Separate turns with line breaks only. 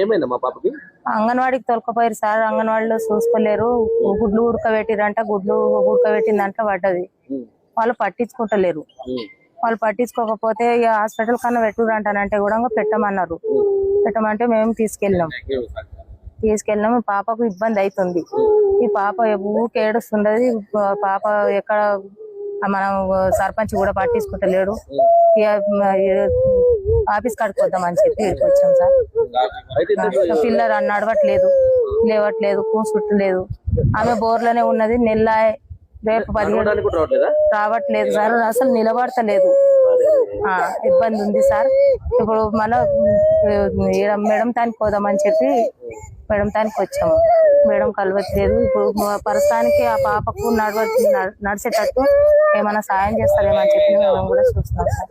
ఏమైందమ్మా పాపకి?
అంగన్వాడికి తొలకపోయారు సార్. అంగన్వాడిలో చూసుకోలేరు. గుడ్లు ఉడకబెట్టిరంట, గుడ్లు ఉడకబెట్టిందంట పడ్డది. వాళ్ళు పట్టించుకుంటలేరు. వాళ్ళు పట్టించుకోకపోతే ఇక హాస్పిటల్ కన్నా పెట్టురంటానంటే కూడా పెట్టమన్నారు. పెట్టమంటే మేము తీసుకెళ్ళినాం. పాపకు ఇబ్బంది అవుతుంది. ఈ పాప ఊరికి ఏడుస్తున్నది. పాప ఎక్కడ మనం సర్పంచ్ కూడా పట్టించుకుంటలేడు. ఆఫీస్ కాడికి వద్దామని చెప్పి వచ్చాం సార్. పిల్లలు నడవట్లేదు, లేవట్లేదు, కూర్చుంటలేదు. ఆమె బోర్లోనే ఉన్నది. నెల రేపు 17 రావట్లేదు సార్. అసలు నిలబడతలేదు. ఇబ్బంది ఉంది సార్. ఇప్పుడు మళ్ళా మేడం తానికి పోదామని చెప్పి మేడం తానికి వచ్చాము. మేడం కలవట్లేదు. ఇప్పుడు ప్రస్తుతానికి ఆ పాపకు నడిచేటట్టు ఏమైనా సాయం చేస్తారేమని చెప్పి మేము కూడా చూస్తున్నాం సార్.